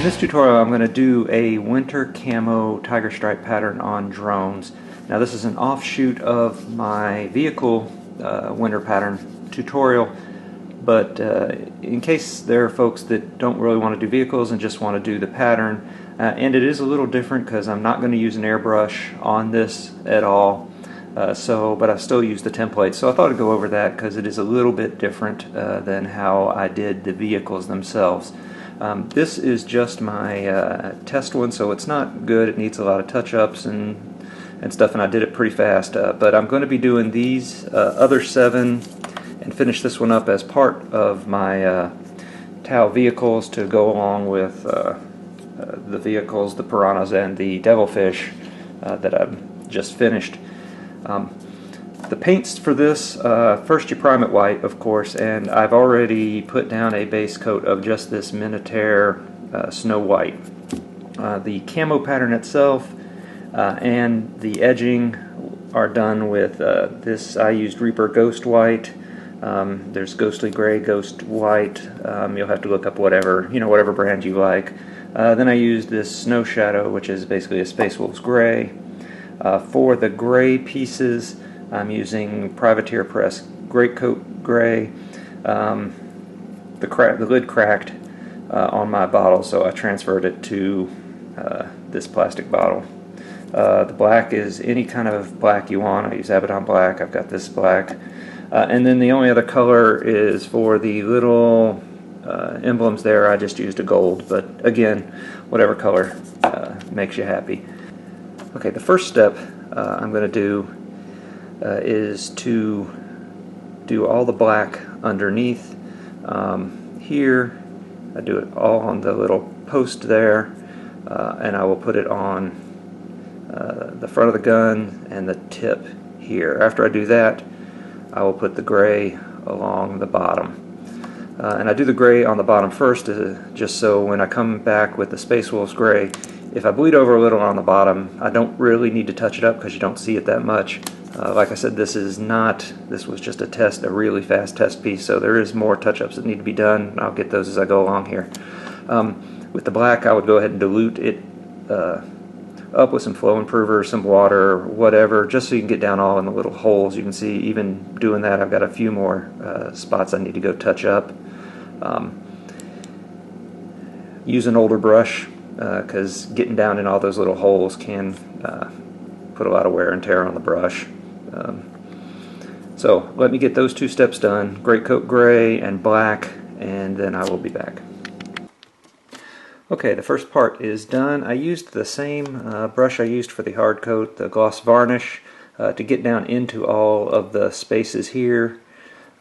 In this tutorial I'm going to do a winter camo tiger stripe pattern on drones. Now this is an offshoot of my vehicle winter pattern tutorial, but in case there are folks that don't really want to do vehicles and just want to do the pattern, and it is a little different because I'm not going to use an airbrush on this at all, but I still use the template, so I thought I'd go over that because it is a little bit different than how I did the vehicles themselves. This is just my test one, so it's not good. It needs a lot of touch-ups and stuff, and I did it pretty fast. But I'm going to be doing these other 7 and finish this one up as part of my Tau vehicles to go along with the vehicles, the piranhas, and the devilfish that I've just finished. The paints for this, first you prime it white, of course, and I've already put down a base coat of just this Minotaur Snow White. The camo pattern itself and the edging are done with this. I used Reaper Ghost White. There's Ghostly Gray, Ghost White. You'll have to look up whatever brand you like. Then I used this Snow Shadow, which is basically a Space Wolves Gray. For the gray pieces, I'm using Privateer Press Greatcoat Gray. The lid cracked on my bottle, so I transferred it to this plastic bottle. The black is any kind of black you want. I use Abaddon black. I've got this black. And then the only other color is for the little emblems there. I just used a gold, but again, whatever color makes you happy. Okay, the first step I'm going to do is to do all the black underneath. Here I do it all on the little post there, and I will put it on the front of the gun and the tip here. After I do that, I will put the gray along the bottom. And I do the gray on the bottom first, just so when I come back with the Space Wolves Gray, if I bleed over a little on the bottom, I don't really need to touch it up because you don't see it that much. Like I said, this was just a really fast test piece, so there is more touch-ups that need to be done. I'll get those as I go along here. With the black, I would go ahead and dilute it up with some flow improver, some water, whatever, just so you can get down all in the little holes. You can see, even doing that, I've got a few more spots I need to go touch up. Use an older brush, because getting down in all those little holes can put a lot of wear and tear on the brush. So let me get those 2 steps done, Greatcoat Gray and black, and then I will be back. Okay, the first part is done. I used the same brush I used for the hard coat, the gloss varnish, to get down into all of the spaces here.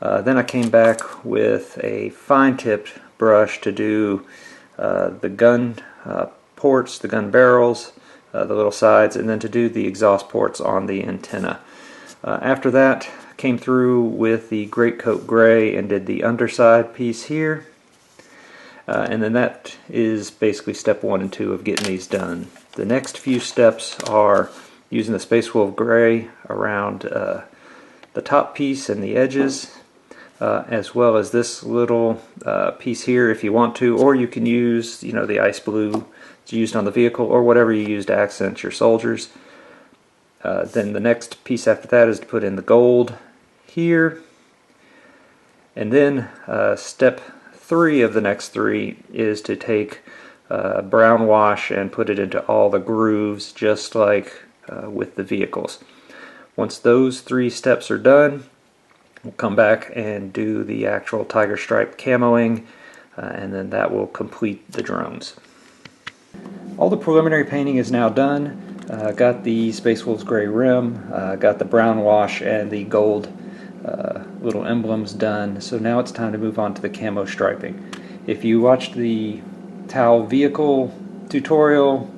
Then I came back with a fine-tipped brush to do the gun ports, the gun barrels, the little sides, and then to do the exhaust ports on the antenna. After that, came through with the Greatcoat Gray and did the underside piece here. And then that is basically step 1 and 2 of getting these done. The next few steps are using the Space Wolf Gray around the top piece and the edges, as well as this little piece here if you want to, or you can use the ice blue used on the vehicle, or whatever you use to accent your soldiers. Then the next piece after that is to put in the gold here, and then step 3 of the next 3 is to take brown wash and put it into all the grooves, just like with the vehicles. Once those 3 steps are done, we'll come back and do the actual tiger stripe camoing, and then that will complete the drones. All the preliminary painting is now done. Got the Space Wolves Gray rim, got the brown wash and the gold little emblems done, so now it's time to move on to the camo striping. If you watched the Tau vehicle tutorial,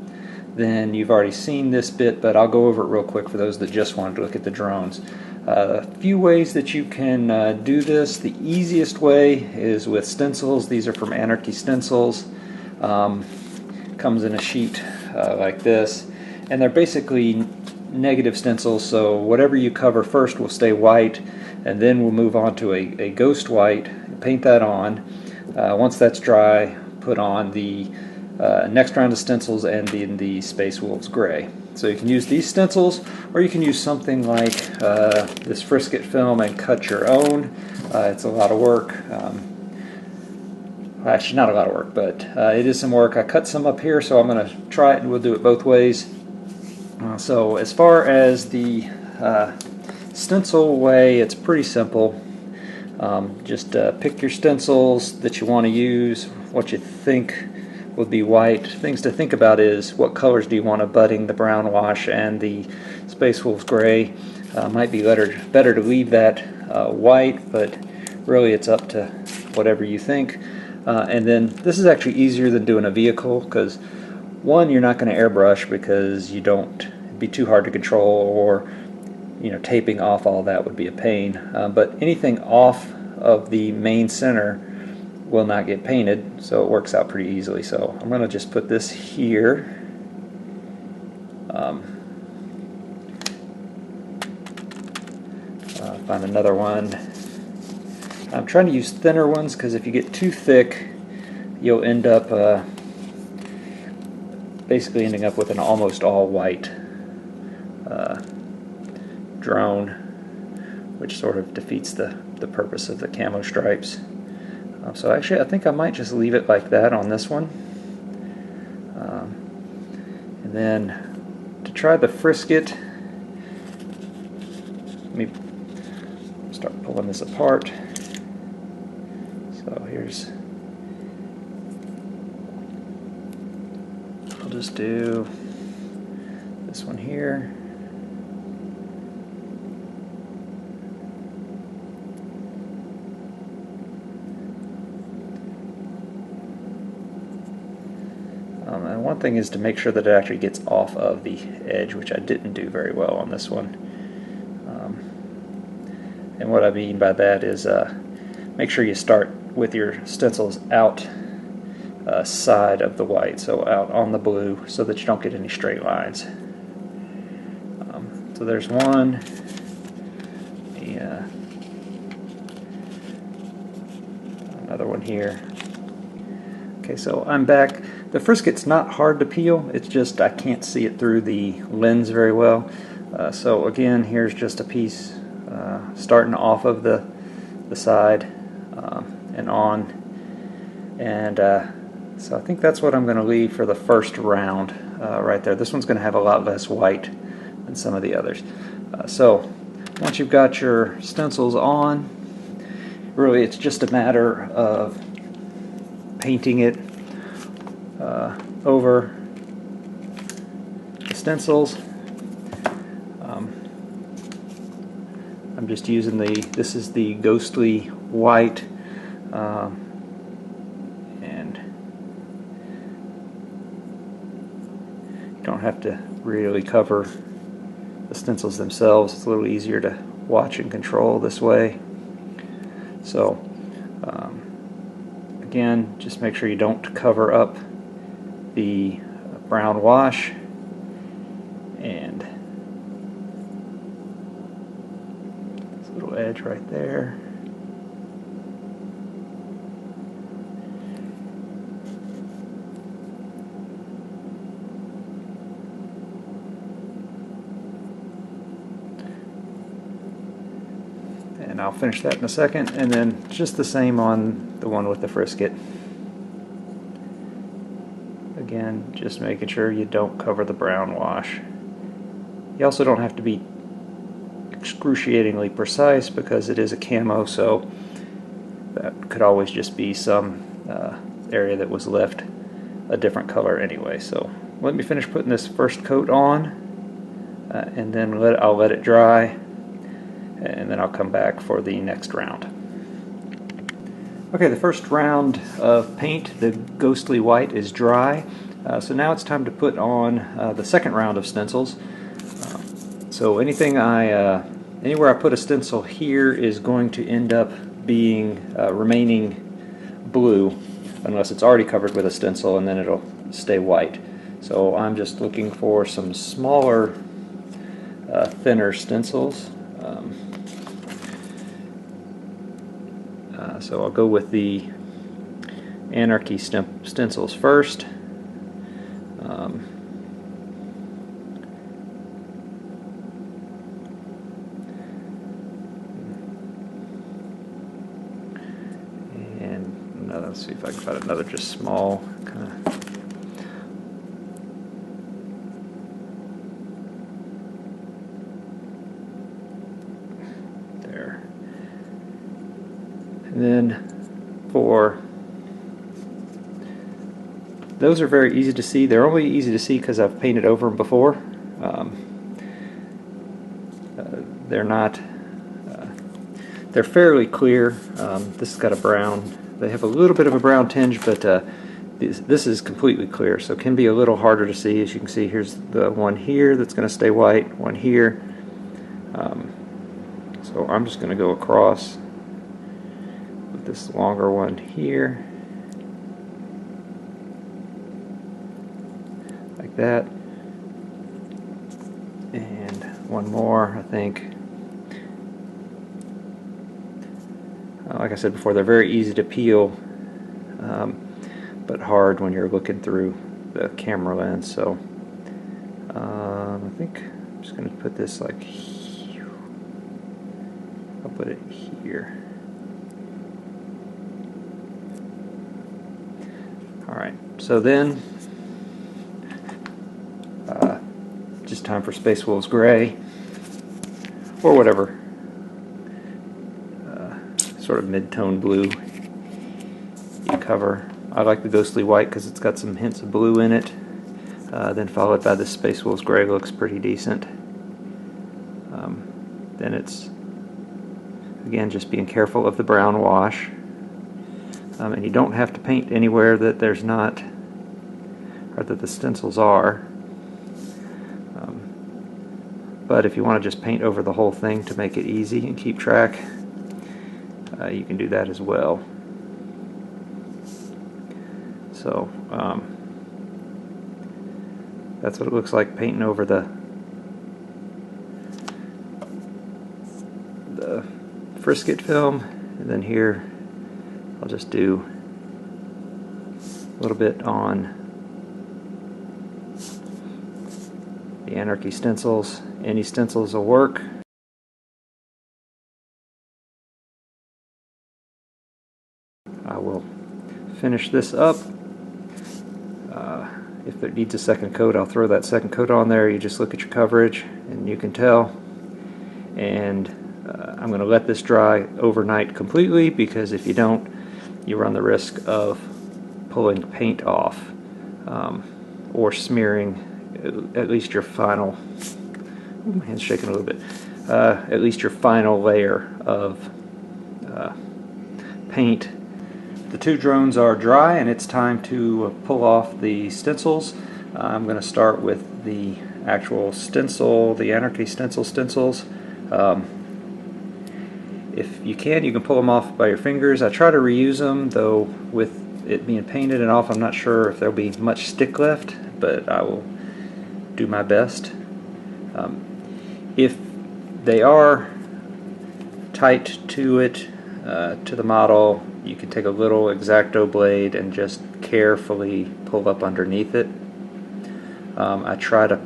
then you've already seen this bit, but I'll go over it real quick for those that just wanted to look at the drones. A few ways that you can do this. The easiest way is with stencils. These are from Anarchy Stencils. Comes in a sheet like this, and they're basically negative stencils, so whatever you cover first will stay white, and then we'll move on to a ghost white, paint that on. Once that's dry, put on the next round of stencils, and then the Space Wolves Gray. So you can use these stencils, or you can use something like this Frisket film and cut your own. It's a lot of work. Actually, not a lot of work, but it is some work. I cut some up here, so I'm going to try it, and we'll do it both ways. So as far as the Stencil Way, it's pretty simple. Just pick your stencils that you want to use, what you think would be white. Things to think about is what colors do you want to budding the brown wash and the Space Wolves Gray. Might be better to leave that white, but really it's up to whatever you think. And then this is actually easier than doing a vehicle, because one, you're not going to airbrush because it'd be too hard to control, or taping off all that would be a pain. But anything off of the main center will not get painted, so it works out pretty easily. So I'm going to just put this here. Find another one. I'm trying to use thinner ones, because if you get too thick, you'll end up basically ending up with an almost all white drone, which sort of defeats the purpose of the camo stripes. So actually, I think I might just leave it like that on this one. And then to try the Frisket, let me start pulling this apart. So here's, I'll just do this one here. And one thing is to make sure that it actually gets off of the edge, which I didn't do very well on this one. And what I mean by that is make sure you start with your stencils out side of the white, so out on the blue, so that you don't get any straight lines. So there's one. Another one here. Okay, so I'm back. The Frisket's not hard to peel, it's just I can't see it through the lens very well. So again, here's just a piece starting off of the side and on. And so I think that's what I'm going to leave for the first round right there. This one's going to have a lot less white than some of the others. So once you've got your stencils on, really it's just a matter of painting it over the stencils. I'm just using this is the Ghostly White, and you don't have to really cover the stencils themselves. It's a little easier to watch and control this way. So again, just make sure you don't cover up the brown wash, and this little edge right there. And I'll finish that in a second, and then just the same on the one with the Frisket. Again, just making sure you don't cover the brown wash. You also don't have to be excruciatingly precise, because it is a camo, so that could always just be some area that was left a different color anyway. So let me finish putting this first coat on, and then I'll let it dry, and then I'll come back for the next round. Okay, the first round of paint, the Ghostly White, is dry. So now it's time to put on the second round of stencils. So anywhere I put a stencil here is going to end up being remaining blue, unless it's already covered with a stencil, and then it'll stay white. So I'm just looking for some smaller, thinner stencils. So I'll go with the Anarchy stencils first. another. Let's see if I can find another just small kind of. There. And then for those are very easy to see. They're only easy to see because I've painted over them before. They're not. They're fairly clear. This has got a brown. They have a little bit of a brown tinge, but this is completely clear, so it can be a little harder to see. As you can see, here's the one here that's going to stay white, one here. So I'm just going to go across with this longer one here, like that, and one more, I think. Like I said before, they're very easy to peel, but hard when you're looking through the camera lens. So I think I'm just going to put this like, I'll put it here. Alright, so then just time for Space Wolves Gray, or whatever sort of mid-tone blue you cover. I like the Ghostly White because it's got some hints of blue in it. Then followed by the Space Wolves Gray, looks pretty decent. Then it's, again, just being careful of the brown wash. And you don't have to paint anywhere that there's not, or that the stencils are. But if you want to just paint over the whole thing to make it easy and keep track, you can do that as well. So that's what it looks like painting over the frisket film. And then here I'll just do a little bit on the Anarchy stencils. Any stencils will work. I will finish this up. If it needs a second coat, I'll throw that second coat on there. You just look at your coverage and you can tell. And I'm going to let this dry overnight completely, because if you don't, you run the risk of pulling paint off or smearing at least your final, my hand's shaking a little bit, at least your final layer of paint. The two drones are dry and it's time to pull off the stencils. I'm going to start with the actual stencil, the Anarchy stencils. If you can pull them off by your fingers. I try to reuse them, though with it being painted and off, I'm not sure if there'll be much stick left, but I will do my best. If they are tight to it, to the model, you can take a little X-Acto blade and just carefully pull up underneath it. I try to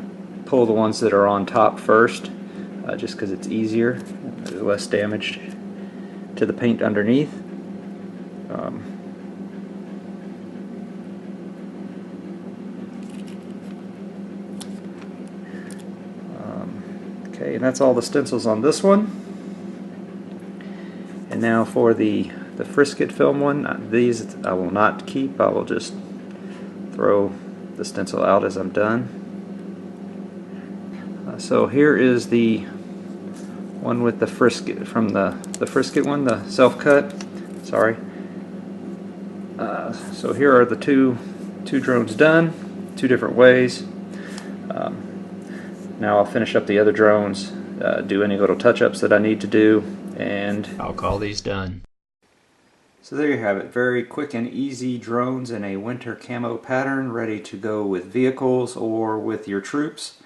pull the ones that are on top first, just because it's easier, less damage to the paint underneath. Okay, and that's all the stencils on this one. And now for the frisket film one, these I will not keep. I will just throw the stencil out as I'm done. So here is the one with the frisket, from the frisket one, the self-cut. Sorry. So here are the two drones done, two different ways. Now I'll finish up the other drones, do any little touch-ups that I need to do, and I'll call these done. So there you have it, very quick and easy drones in a winter camo pattern, ready to go with vehicles or with your troops.